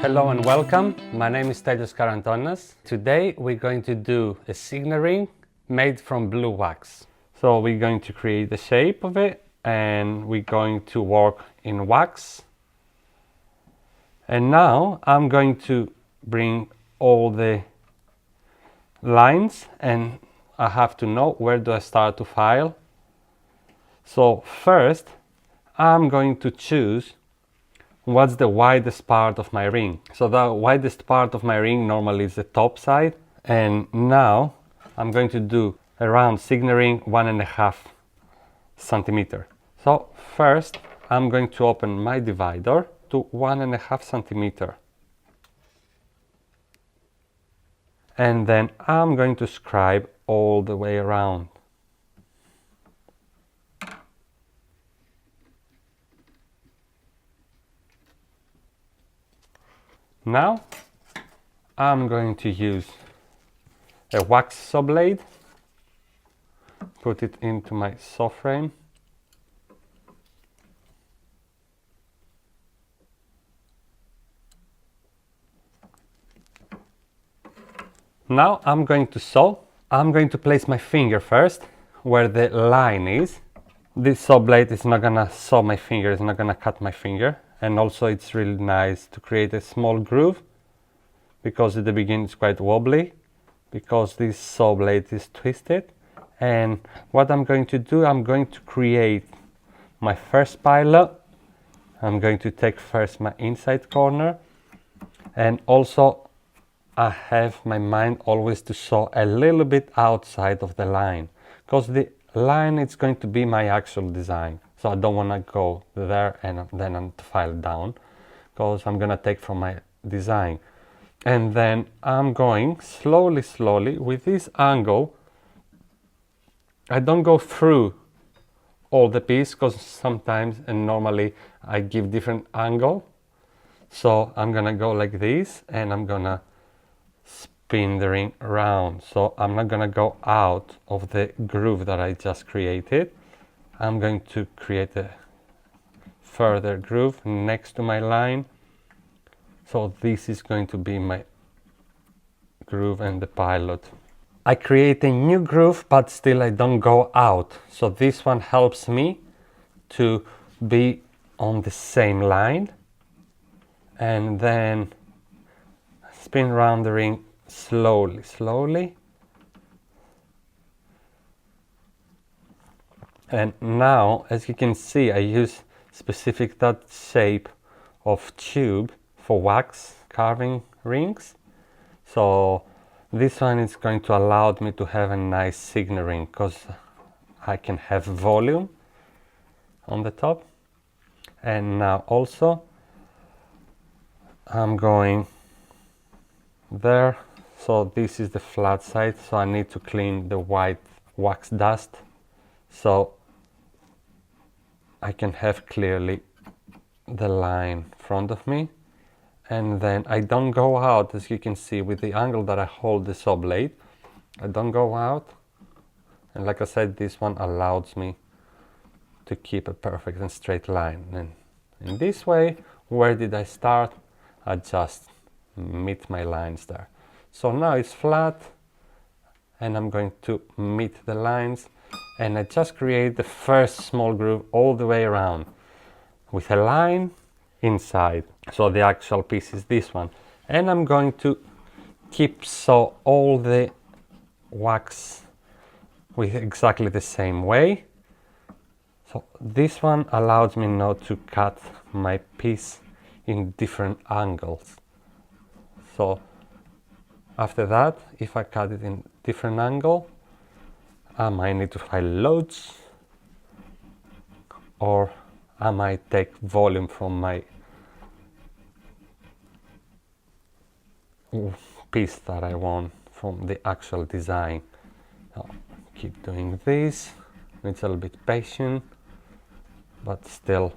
Hello and welcome. My name is Stelios Karantonas. Today we're going to do a Signet ring made from blue wax. So we're going to create the shape of it and we're going to work in wax. And now I'm going to bring all the lines and I have to know where do I start to file. So first I'm going to choose what's the widest part of my ring. So the widest part of my ring normally is the top side, and now I'm going to do a round Signet ring 1.5 centimeter. So first I'm going to open my divider to 1.5 centimeter, and then I'm going to scribe all the way around. Now I'm going to use a wax saw blade, put it into my saw frame, now I'm going to saw. I'm going to place my finger first where the line is. This saw blade is not gonna saw my finger, it's not gonna cut my finger, and also it's really nice to create a small groove because at the beginning it's quite wobbly because this saw blade is twisted. And what I'm going to do, I'm going to create my first pilot. I'm going to take first my inside corner, and also I have my mind always to saw a little bit outside of the line because the line is going to be my actual design. So I don't want to go there and then file down because I'm gonna take from my design. And then I'm going slowly with this angle. I don't go through all the piece because sometimes and normally I give different angle. So I'm gonna go like this and I'm gonna spin the ring around. So I'm not gonna go out of the groove that I just created. I'm going to create a further groove next to my line. So this is going to be my groove and the pilot. I create a new groove, but still I don't go out. So this one helps me to be on the same line, and then spin around the ring slowly. And now, as you can see, I use specific that shape of tube for wax carving rings. So this one is going to allow me to have a nice Signet ring because I can have volume on the top. And now also I'm going there. So this is the flat side, so I need to clean the white wax dust so I can have clearly the line in front of me. And then I don't go out, as you can see, with the angle that I hold the saw blade. I don't go out. And like I said, this one allows me to keep a perfect and straight line. And in this way, where did I start? I just meet my lines there. So now it's flat and I'm going to meet the lines, and I just create the first small groove all the way around with a line inside. So the actual piece is this one, and I'm going to keep saw all the wax with exactly the same way. So this one allows me now to cut my piece in different angles. So after that, if I cut it in different angle, I might need to file loads, or I might take volume from my piece that I want from the actual design. I'll keep doing this. It's a little bit patient, but still,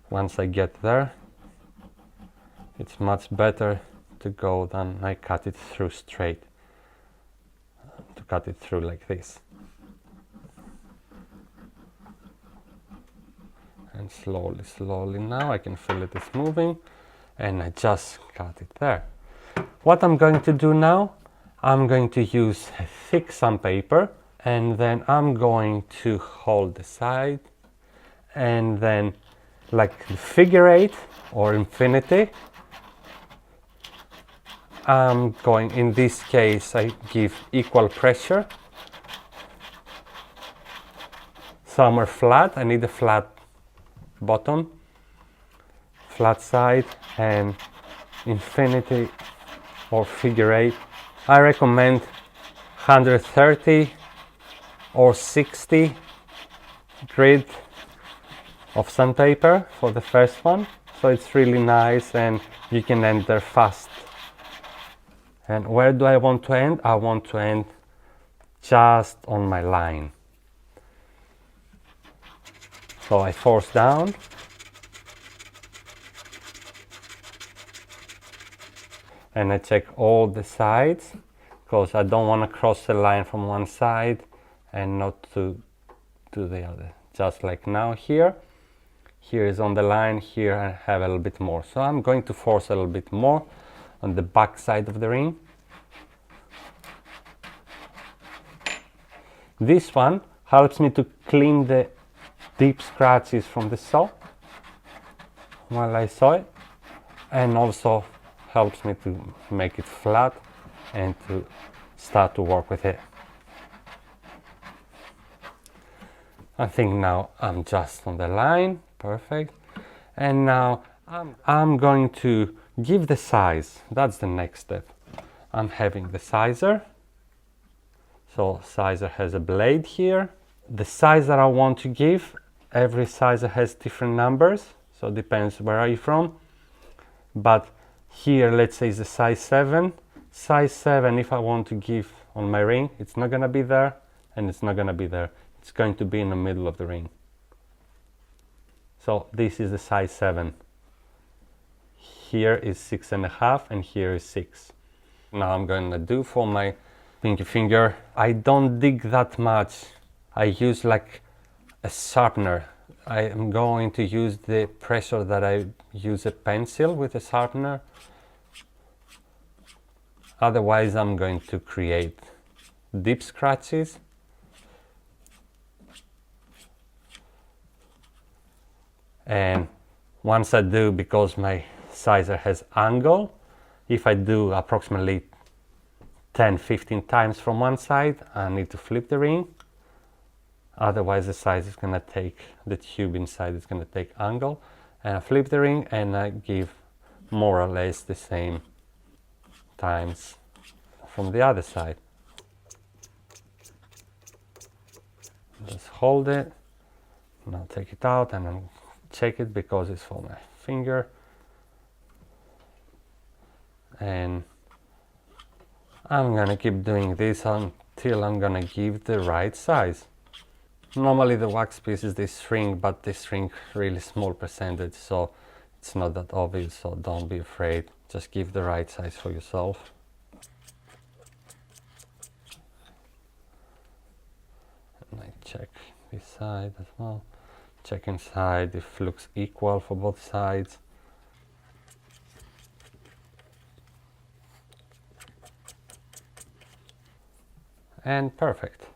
once I get there, it's much better to go than I cut it through straight, to cut it through like this. And slowly, slowly now, I can feel it is moving, and I just cut it there. What I'm going to do now, I'm going to use a thick sandpaper, and then I'm going to hold the side, and then like the figure eight or infinity, I'm going, in this case, I give equal pressure. Some are flat, I need a flat bottom, flat side, and infinity or figure eight. I recommend 130 or 60 grit of sandpaper for the first one, so it's really nice and you can enter fast. And where do I want to end? I want to end just on my line. So I force down, and I check all the sides, because I don't want to cross the line from one side and not to the other. Just like now here is on the line, here I have a little bit more. So I'm going to force a little bit more on the back side of the ring. This one helps me to clean the deep scratches from the saw while I saw it, and also helps me to make it flat and to start to work with it. I think now I'm just on the line, perfect. And now I'm going to give the size. That's the next step. I'm having the sizer. So sizer has a blade here. The size that I want to give, every sizer has different numbers, so it depends where are you from. But here, let's say, is a size 7. Size 7, if I want to give on my ring, it's not gonna be there, and it's not gonna be there. It's going to be in the middle of the ring. So this is the size 7. Here is 6.5, and here is 6. Now I'm gonna do for my pinky finger. I don't dig that much. I use like a sharpener. I am going to use the pressure that I use a pencil with a sharpener. Otherwise, I'm going to create deep scratches. And once I do, because my sizer has angle, if I do approximately 10-15 times from one side, I need to flip the ring. Otherwise the size is going to take, the tube inside is going to take angle, and I flip the ring and I give more or less the same times from the other side. Just hold it, and I'll take it out and I'll check it because it's for my finger. And I'm gonna keep doing this until I'm gonna give the right size. Normally the wax pieces, they shrink, but they shrink really small percentage, so it's not that obvious, so don't be afraid. Just give the right size for yourself. And I check this side as well. Check inside if it looks equal for both sides. And perfect.